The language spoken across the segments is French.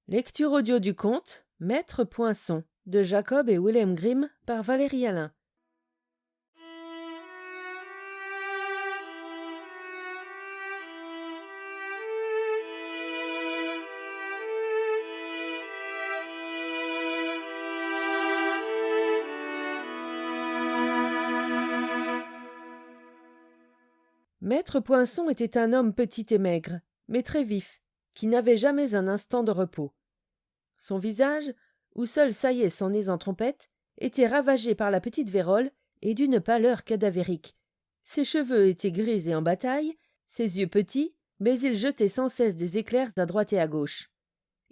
Lecture audio du conte Maître Poinçon de Jacob et Wilhelm Grimm par Valérie Alain. Maître Poinçon était un homme petit et maigre, mais très vif, qui n'avait jamais un instant de repos. Son visage, où seul saillait son nez en trompette, était ravagé par la petite vérole et d'une pâleur cadavérique. Ses cheveux étaient gris et en bataille, ses yeux petits, mais ils jetaient sans cesse des éclairs à droite et à gauche.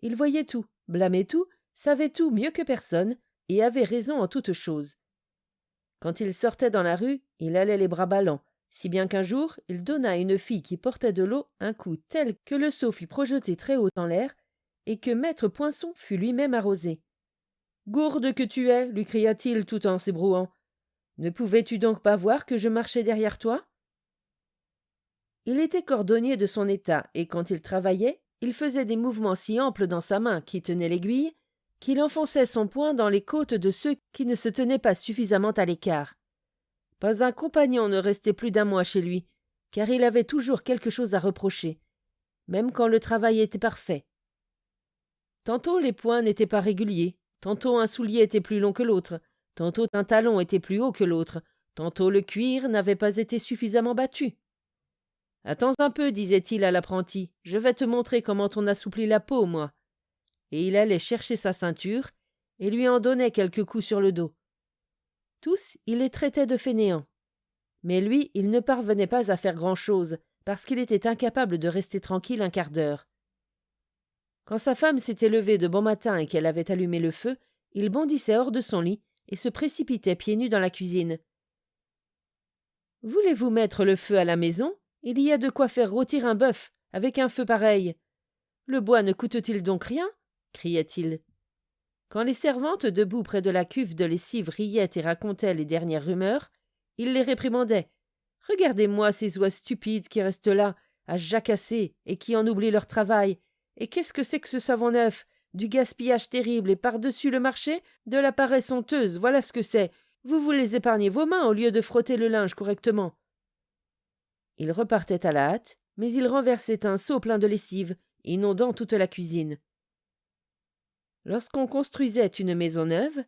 Il voyait tout, blâmait tout, savait tout mieux que personne, et avait raison en toutes choses. Quand il sortait dans la rue, il allait les bras ballants, si bien qu'un jour, il donna à une fille qui portait de l'eau un coup tel que le seau fut projeté très haut en l'air, et que maître Poinçon fut lui-même arrosé. « Gourde que tu es !» lui cria-t-il tout en s'ébrouant. « Ne pouvais-tu donc pas voir que je marchais derrière toi ?» Il était cordonnier de son état, et quand il travaillait, il faisait des mouvements si amples dans sa main qui tenait l'aiguille, qu'il enfonçait son poing dans les côtes de ceux qui ne se tenaient pas suffisamment à l'écart. Pas un compagnon ne restait plus d'un mois chez lui, car il avait toujours quelque chose à reprocher, même quand le travail était parfait. Tantôt les poings n'étaient pas réguliers, tantôt un soulier était plus long que l'autre, tantôt un talon était plus haut que l'autre, tantôt le cuir n'avait pas été suffisamment battu. « Attends un peu, disait-il à l'apprenti, je vais te montrer comment on assouplit la peau, moi. » Et il allait chercher sa ceinture et lui en donnait quelques coups sur le dos. Tous, il les traitait de fainéants. Mais lui, il ne parvenait pas à faire grand-chose, parce qu'il était incapable de rester tranquille un quart d'heure. Quand sa femme s'était levée de bon matin et qu'elle avait allumé le feu, il bondissait hors de son lit et se précipitait pieds nus dans la cuisine. « Voulez-vous mettre le feu à la maison ? Il y a de quoi faire rôtir un bœuf, avec un feu pareil. Le bois ne coûte-t-il donc rien ?» criait-il. Quand les servantes, debout près de la cuve de lessive, riaient et racontaient les dernières rumeurs, il les réprimandait. « Regardez-moi ces oies stupides qui restent là, à jacasser, et qui en oublient leur travail. Et qu'est-ce que c'est que ce savon neuf? Du gaspillage terrible, et par-dessus le marché, de la paresse honteuse, voilà ce que c'est. Vous voulez épargner vos mains au lieu de frotter le linge correctement. » Il repartait à la hâte, mais il renversait un seau plein de lessive, inondant toute la cuisine. Lorsqu'on construisait une maison neuve,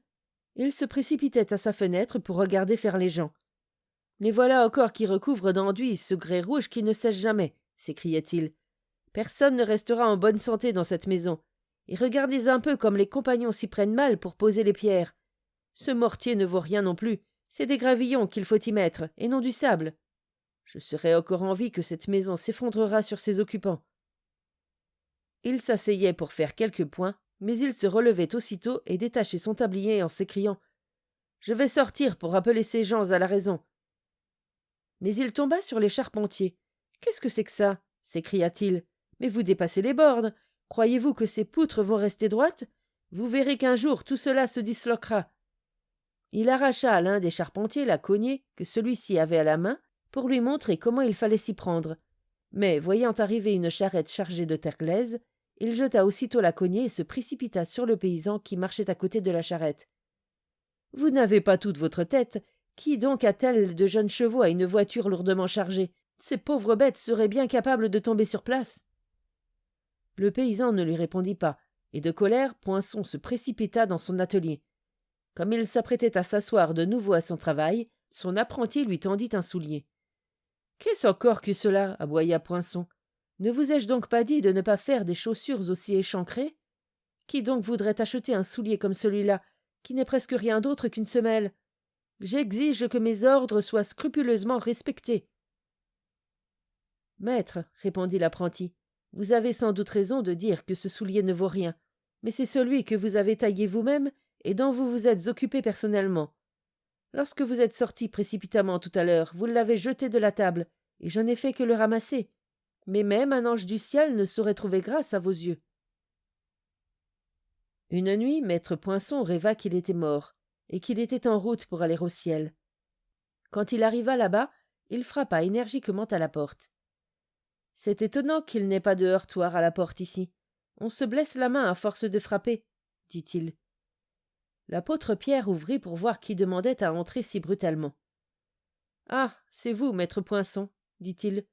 il se précipitait à sa fenêtre pour regarder faire les gens. « Les voilà encore qui recouvrent d'enduit ce grès rouge qui ne sèche jamais, » s'écriait-il. « Personne ne restera en bonne santé dans cette maison. Et regardez un peu comme les compagnons s'y prennent mal pour poser les pierres. Ce mortier ne vaut rien non plus, c'est des gravillons qu'il faut y mettre, et non du sable. Je serais encore en vie que cette maison s'effondrera sur ses occupants. » Il s'asseyait pour faire quelques points, mais il se relevait aussitôt et détachait son tablier en s'écriant « Je vais sortir pour rappeler ces gens à la raison. » Mais il tomba sur les charpentiers. « Qu'est-ce que c'est que ça ?» s'écria-t-il. « Mais vous dépassez les bornes. Croyez-vous que ces poutres vont rester droites? Vous verrez qu'un jour tout cela se disloquera. » Il arracha à l'un des charpentiers la cognée que celui-ci avait à la main pour lui montrer comment il fallait s'y prendre. Mais, voyant arriver une charrette chargée de terre glaise, il jeta aussitôt la cognée et se précipita sur le paysan qui marchait à côté de la charrette. « Vous n'avez pas toute votre tête. Qui donc a-t-elle de jeunes chevaux à une voiture lourdement chargée? Ces pauvres bêtes seraient bien capables de tomber sur place. » Le paysan ne lui répondit pas, et de colère, Poinçon se précipita dans son atelier. Comme il s'apprêtait à s'asseoir de nouveau à son travail, son apprenti lui tendit un soulier. « Qu'est-ce encore que cela ?» aboya Poinçon. « Ne vous ai-je donc pas dit de ne pas faire des chaussures aussi échancrées? Qui donc voudrait acheter un soulier comme celui-là, qui n'est presque rien d'autre qu'une semelle? J'exige que mes ordres soient scrupuleusement respectés. » « Maître, » répondit l'apprenti, « vous avez sans doute raison de dire que ce soulier ne vaut rien, mais c'est celui que vous avez taillé vous-même et dont vous vous êtes occupé personnellement. Lorsque vous êtes sorti précipitamment tout à l'heure, vous l'avez jeté de la table, et je n'ai fait que le ramasser. Mais même un ange du ciel ne saurait trouver grâce à vos yeux. » Une nuit, maître Poinçon rêva qu'il était mort, et qu'il était en route pour aller au ciel. Quand il arriva là-bas, il frappa énergiquement à la porte. « C'est étonnant qu'il n'ait pas de heurtoir à la porte ici. on se blesse la main à force de frapper, dit-il. L'apôtre Pierre ouvrit pour voir qui demandait à entrer si brutalement. Ah, c'est vous, maître Poinçon, dit-il.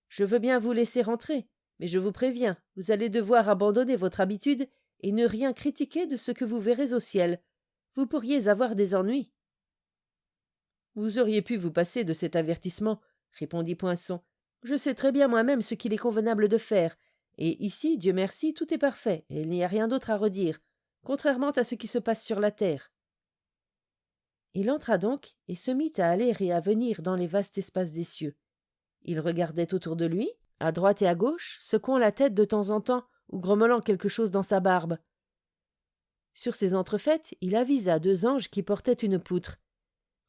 Je veux bien vous laisser rentrer, mais je vous préviens, vous allez devoir abandonner votre habitude et ne rien critiquer de ce que vous verrez au ciel. Vous pourriez avoir des ennuis. Vous auriez pu vous passer de cet avertissement, répondit Poinçon. Je sais très bien moi-même ce qu'il est convenable de faire, et ici, Dieu merci, tout est parfait, et il n'y a rien d'autre à redire, contrairement à ce qui se passe sur la terre. Il entra donc et se mit à aller et à venir dans les vastes espaces des cieux. Il regardait autour de lui, à droite et à gauche, secouant la tête de temps en temps ou grommelant quelque chose dans sa barbe. Sur ces entrefaites, il avisa 2 anges qui portaient une poutre.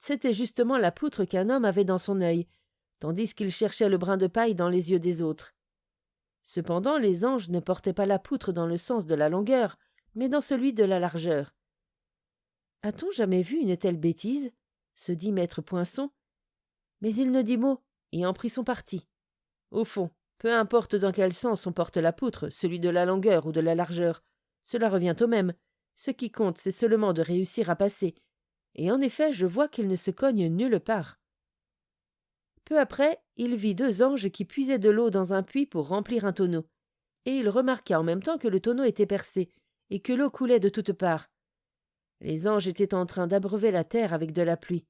C'était justement la poutre qu'un homme avait dans son œil, tandis qu'il cherchait le brin de paille dans les yeux des autres. Cependant, les anges ne portaient pas la poutre dans le sens de la longueur, mais dans celui de la largeur. A-t-on jamais vu une telle bêtise se dit maître Poinçon. Mais il ne dit mot, et en prit son parti. Au fond, peu importe dans quel sens on porte la poutre, celui de la longueur ou de la largeur, cela revient au même. Ce qui compte, c'est seulement de réussir à passer. Et en effet, je vois qu'il ne se cogne nulle part. Peu après, il vit 2 anges qui puisaient de l'eau dans un puits pour remplir un tonneau. Et il remarqua en même temps que le tonneau était percé, et que l'eau coulait de toutes parts. Les anges étaient en train d'abreuver la terre avec de la pluie.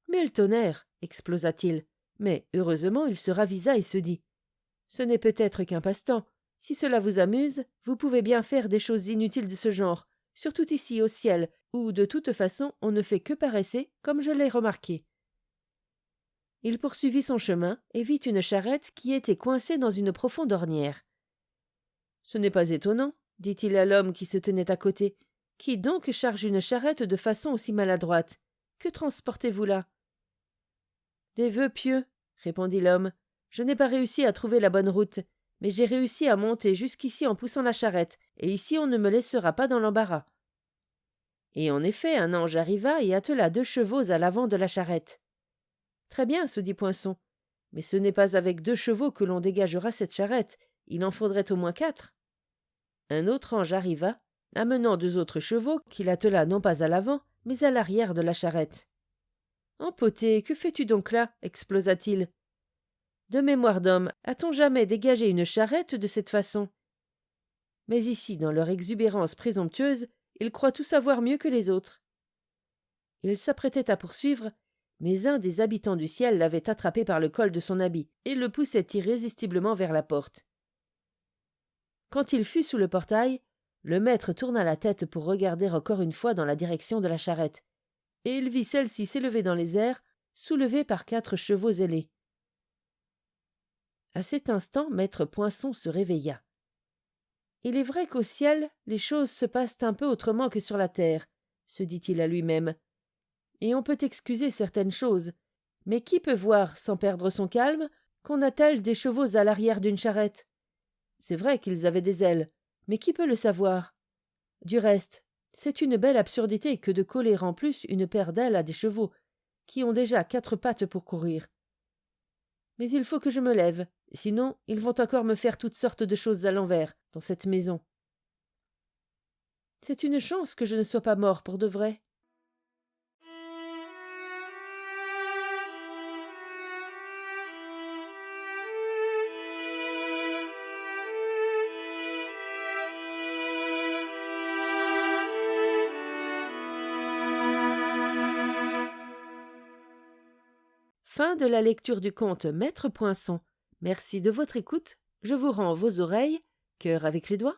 Mais le tonnerre, explosa-t-il. Mais, heureusement, il se ravisa et se dit « Ce n'est peut-être qu'un passe-temps. Si cela vous amuse, vous pouvez bien faire des choses inutiles de ce genre, surtout ici au ciel, où de toute façon on ne fait que paresser, comme je l'ai remarqué. » Il poursuivit son chemin et vit une charrette qui était coincée dans une profonde ornière. « Ce n'est pas étonnant, dit-il à l'homme qui se tenait à côté. Qui donc charge une charrette de façon aussi maladroite? Que transportez-vous là? Des vœux pieux, répondit l'homme. Je n'ai pas réussi à trouver la bonne route, mais j'ai réussi à monter jusqu'ici en poussant la charrette, et ici on ne me laissera pas dans l'embarras. Et en effet, un ange arriva et attela 2 chevaux à l'avant de la charrette. Très bien, se dit Poinçon, mais ce n'est pas avec 2 chevaux que l'on dégagera cette charrette, il en faudrait au moins 4. Un autre ange arriva, amenant 2 autres chevaux qu'il attela non pas à l'avant, mais à l'arrière de la charrette. « Empoté, que fais-tu donc là » explosa-t-il. « De mémoire d'homme, a-t-on jamais dégagé une charrette de cette façon ?» Mais ici, dans leur exubérance présomptueuse, ils croient tout savoir mieux que les autres. Il s'apprêtait à poursuivre, mais un des habitants du ciel l'avait attrapé par le col de son habit et le poussait irrésistiblement vers la porte. Quand il fut sous le portail, le maître tourna la tête pour regarder encore une fois dans la direction de la charrette, et il vit celle-ci s'élever dans les airs, soulevée par 4 chevaux ailés. À cet instant, maître Poinçon se réveilla. Il est vrai qu'au ciel, les choses se passent un peu autrement que sur la terre, se dit-il à lui-même, et on peut excuser certaines choses, mais qui peut voir, sans perdre son calme, qu'on attelle des chevaux à l'arrière d'une charrette? C'est vrai qu'ils avaient des ailes, mais qui peut le savoir? Du reste, c'est une belle absurdité que de coller en plus une paire d'ailes à des chevaux, qui ont déjà 4 pattes pour courir. Mais il faut que je me lève, sinon ils vont encore me faire toutes sortes de choses à l'envers, dans cette maison. C'est une chance que je ne sois pas mort pour de vrai. Fin de la lecture du conte Maître Poinçon. Merci de votre écoute. Je vous rends vos oreilles, cœur avec les doigts.